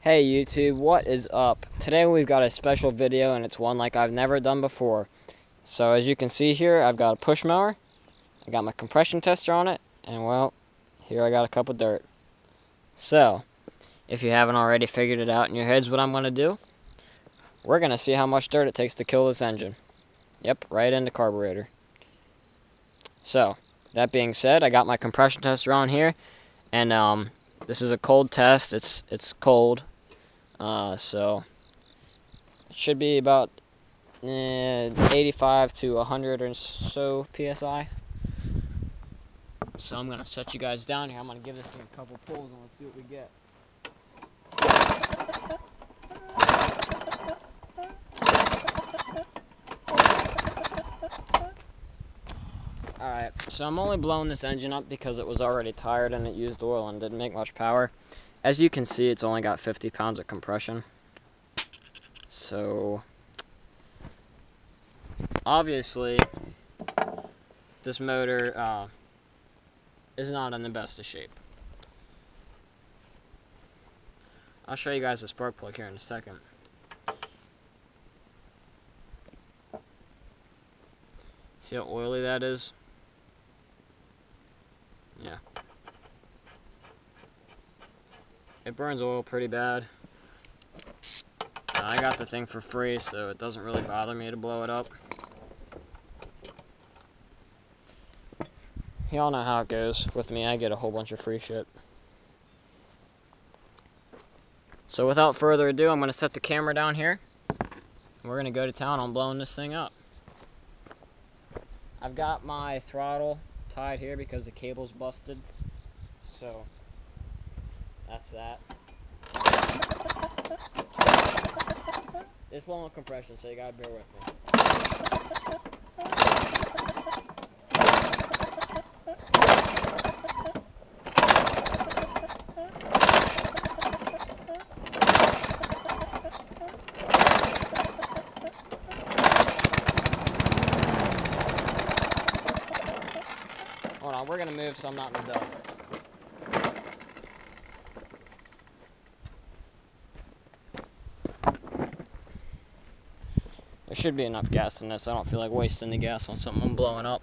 Hey YouTube, what is up? Today we've got a special video and it's one like I've never done before. So as you can see here, I've got a push mower, I got my compression tester on it, and well, here I got a cup of dirt. So, if you haven't already figured it out in your heads what I'm going to do, we're going to see how much dirt it takes to kill this engine. Yep, right in the carburetor. So, that being said, I got my compression tester on here, and this is a cold test. It's cold. So it should be about 85 to 100 or so PSI. So I'm going to set you guys down here. I'm going to give this thing a couple pulls and let's see what we get. Alright, so I'm only blowing this engine up because it was already tired and it used oil and didn't make much power. As you can see, it's only got 50 pounds of compression. So, obviously, this motor is not in the best of shape. I'll show you guys the spark plug here in a second. See how oily that is? Yeah. It burns oil pretty bad. I got the thing for free, so it doesn't really bother me to blow it up. Y'all know how it goes. With me, I get a whole bunch of free shit. So without further ado, I'm going to set the camera down here. We're going to go to town on blowing this thing up. I've got my throttle tied here because the cable's busted. So, that's that. It's low on compression, so you gotta bear with me. Hold on, we're gonna move so I'm not in the dust. There should be enough gas in this. I don't feel like wasting the gas on something I'm blowing up.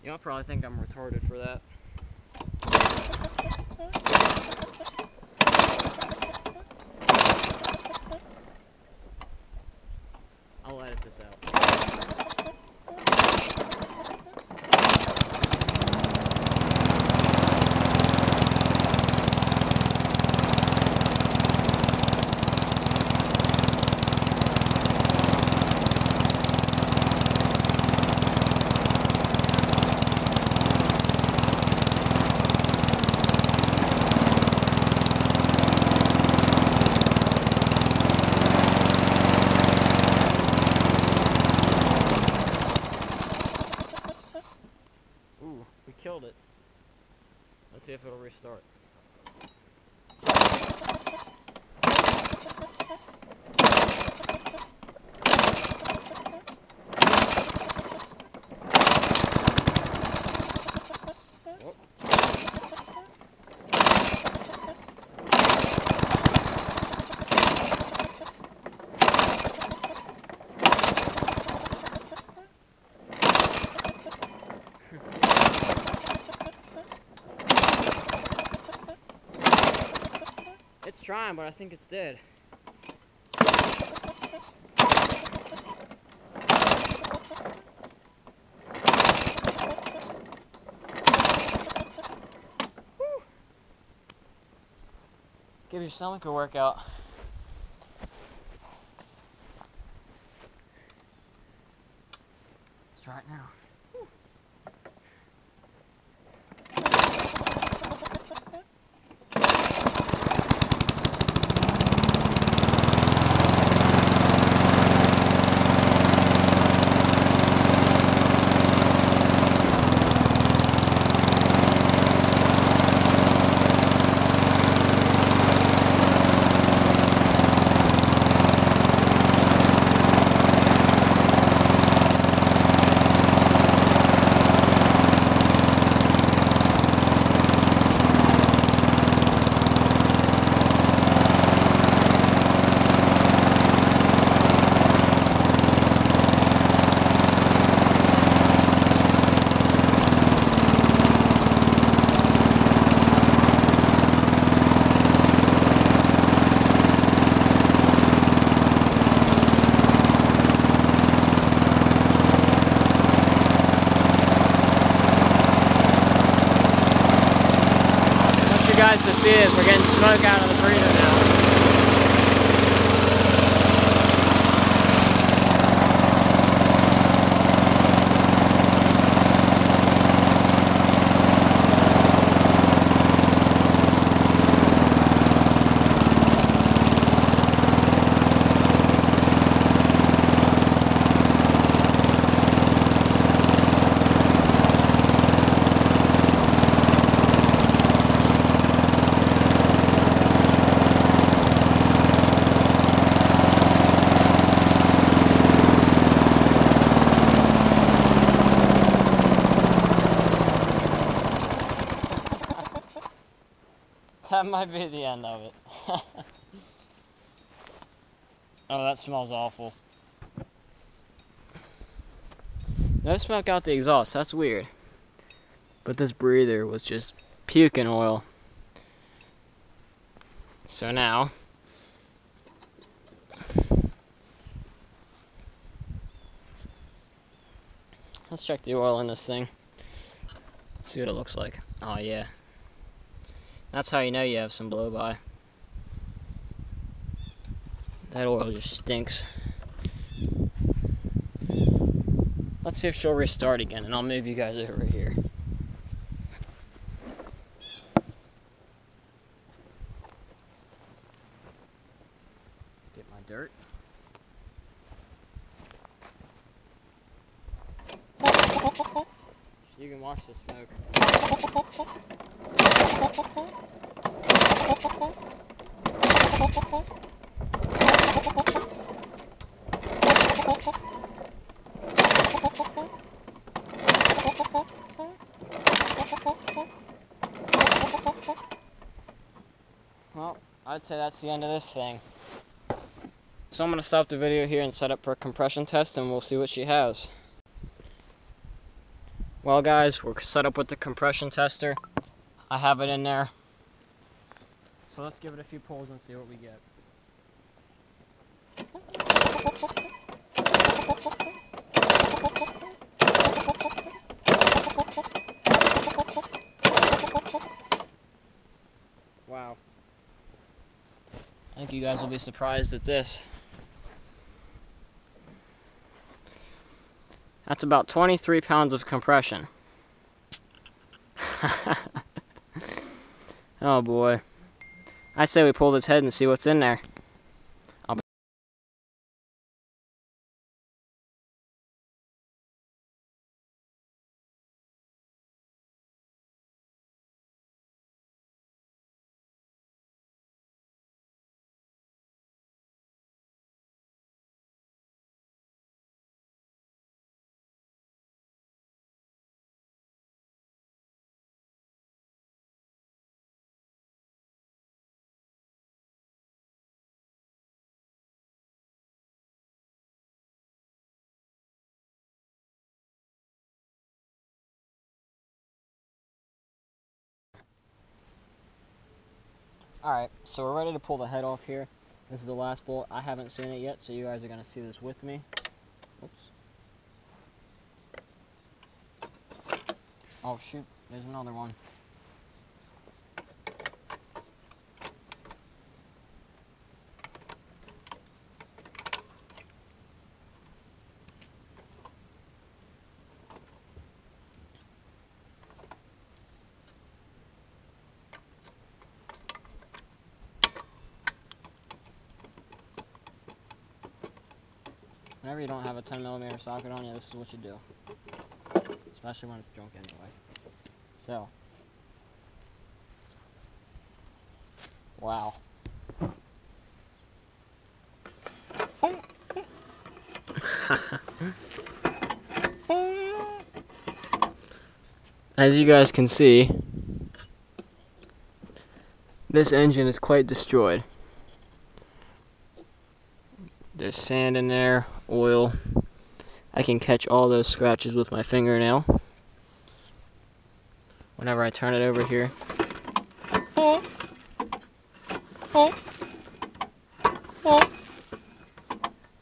Y'all probably think I'm retarded for that. I'll edit this out. We killed it. Let's see if it'll restart. Whoop. It's trying, but I think it's dead. Woo. Give your stomach a workout. Let's try it now. We're getting smoke out of the breather now. That might be the end of it. Oh, that smells awful. No smoke out the exhaust, that's weird. But this breather was just puking oil. So now, let's check the oil in this thing. See what it looks like. Oh yeah. That's how you know you have some blow-by. That oil just stinks. Let's see if she'll restart again, and I'll move you guys over here. Get my dirt. You can watch the smoke. Well, I'd say that's the end of this thing. So I'm going to stop the video here and set up for a compression test, and we'll see what she has. Well guys, we're set up with the compression tester. I have it in there. So let's give it a few pulls and see what we get. Wow. I think you guys will be surprised at this. That's about 23 pounds of compression. Oh boy. I say we pull this head and see what's in there. Alright, so we're ready to pull the head off here. This is the last bolt. I haven't seen it yet, so you guys are going to see this with me. Oops. Oh shoot, there's another one. Whenever you don't have a 10mm socket on you, this is what you do. Especially when it's junk anyway. So. Wow. As you guys can see, this engine is quite destroyed. There's sand in there, oil. I can catch all those scratches with my fingernail. Whenever I turn it over here.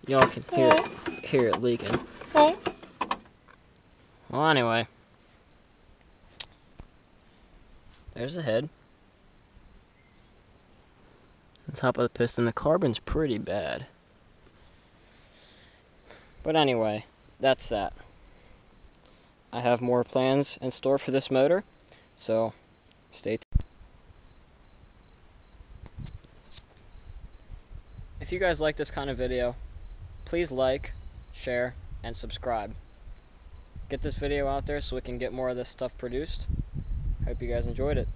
Y'all can hear it leaking. Well, anyway. There's the head. top of the piston. The carbon's pretty bad. But anyway, that's that. I have more plans in store for this motor, so stay tuned. If you guys like this kind of video, please like, share, and subscribe. Get this video out there so we can get more of this stuff produced. Hope you guys enjoyed it.